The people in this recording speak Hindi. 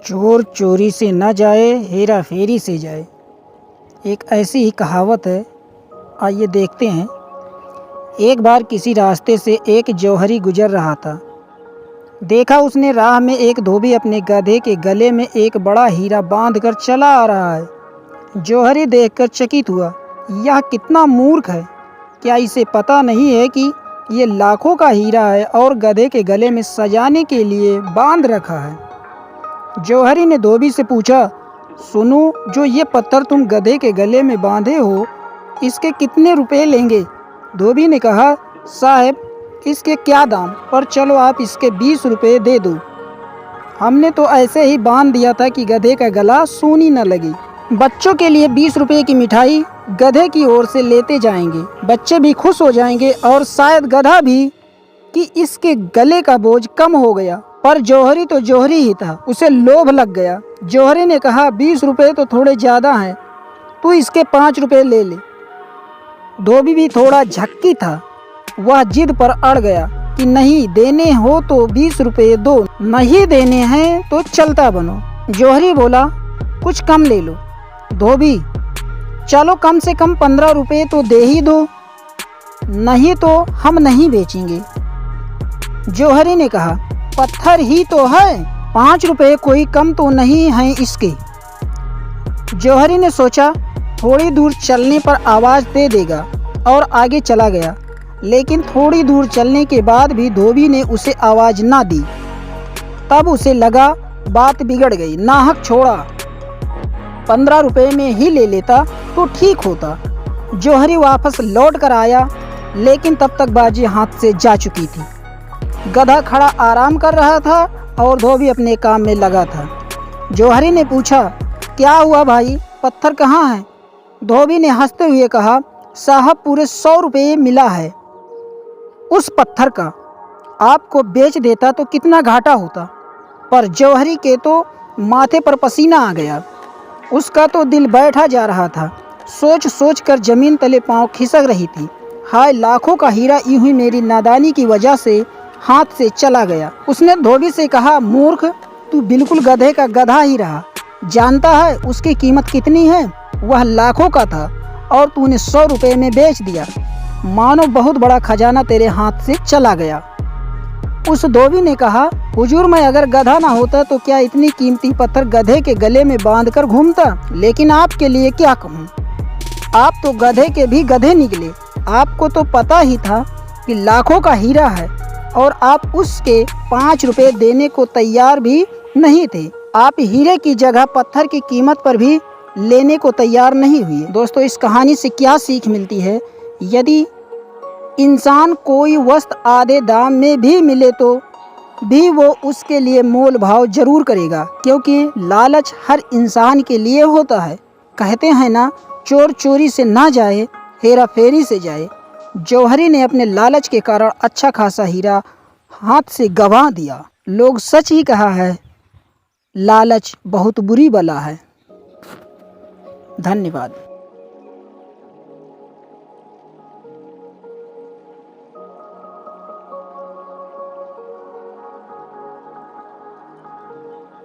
चोर चोरी से न जाए, हेरा फेरी से जाए। एक ऐसी ही कहावत है। आइए देखते हैं। एक बार किसी रास्ते से एक जौहरी गुजर रहा था। देखा उसने राह में एक धोबी अपने गधे के गले में एक बड़ा हीरा बांध कर चला आ रहा है। जौहरी देखकर चकित हुआ। यह कितना मूर्ख है! क्या इसे पता नहीं है कि ये लाखों का हीरा है और गधे के गले में सजाने के लिए बांध रखा है। जौहरी ने धोबी से पूछा, सुनो, जो ये पत्थर तुम गधे के गले में बांधे हो, इसके कितने रुपए लेंगे? धोबी ने कहा, साहब, इसके क्या दाम, पर चलो आप इसके 20 रुपये दे दो। हमने तो ऐसे ही बांध दिया था कि गधे का गला सूनी न लगे। बच्चों के लिए 20 रुपये की मिठाई गधे की ओर से लेते जाएंगे। बच्चे भी खुश हो जाएंगे और शायद गधा भी कि इसके गले का बोझ कम हो गया। पर जौहरी तो जौहरी ही था, उसे लोभ लग गया। जौहरी ने कहा, 20 रुपये तो थोड़े ज़्यादा हैं, तू इसके 5 रुपये ले ले। धोबी भी थोड़ा झक्की था। वह जिद पर अड़ गया कि नहीं, देने हो तो 20 रुपये दो, नहीं देने हैं तो चलता बनो। जौहरी बोला, कुछ कम ले लो। धोबी, चलो कम से कम 15 रुपये तो दे ही दो, नहीं तो हम नहीं बेचेंगे। जौहरी ने कहा, पत्थर ही तो है, 5 रुपये कोई कम तो नहीं है इसके। जौहरी ने सोचा थोड़ी दूर चलने पर आवाज़ दे देगा और आगे चला गया। लेकिन थोड़ी दूर चलने के बाद भी धोबी ने उसे आवाज़ ना दी। तब उसे लगा बात बिगड़ गई, नाहक छोड़ा। 15 रुपये में ही ले लेता तो ठीक होता। जौहरी वापस लौट कर आया, लेकिन तब तक बाजी हाथ से जा चुकी थी। गधा खड़ा आराम कर रहा था और धोबी अपने काम में लगा था। जौहरी ने पूछा, क्या हुआ भाई, पत्थर कहाँ है? धोबी ने हंसते हुए कहा, साहब, पूरे 100 रुपये मिला है उस पत्थर का। आपको बेच देता तो कितना घाटा होता। पर जौहरी के तो माथे पर पसीना आ गया। उसका तो दिल बैठा जा रहा था। सोच सोच कर जमीन तले पांव खिसक रही थी। हाय, लाखों का हीरा यूं ही मेरी नादानी की वजह से हाथ से चला गया। उसने धोबी से कहा, मूर्ख, तू बिल्कुल गधे का गधा ही रहा। जानता है उसकी कीमत कितनी है? वह लाखों का था और तूने 100 रुपये में बेच दिया। मानो बहुत बड़ा खजाना तेरे हाथ से चला गया। उस धोबी ने कहा, हुजूर, मैं अगर गधा ना होता तो क्या इतनी कीमती पत्थर गधे के गले में बांध कर घूमता? लेकिन आपके लिए क्या कहूँ, आप तो गधे के भी गधे निकले। आपको तो पता ही था कि लाखों का हीरा है और आप उसके 5 रुपये देने को तैयार भी नहीं थे। आप हीरे की जगह पत्थर की कीमत पर भी लेने को तैयार नहीं हुए। दोस्तों, इस कहानी से क्या सीख मिलती है? यदि इंसान कोई वस्तु आधे दाम में भी मिले तो भी वो उसके लिए मोल भाव जरूर करेगा, क्योंकि लालच हर इंसान के लिए होता है। कहते हैं ना, चोर चोरी से ना जाए, हेरा फेरी से जाए। जौहरी ने अपने लालच के कारण अच्छा खासा हीरा हाथ से गंवा दिया। लोग सच ही कहा है, लालच बहुत बुरी बला है। धन्यवाद।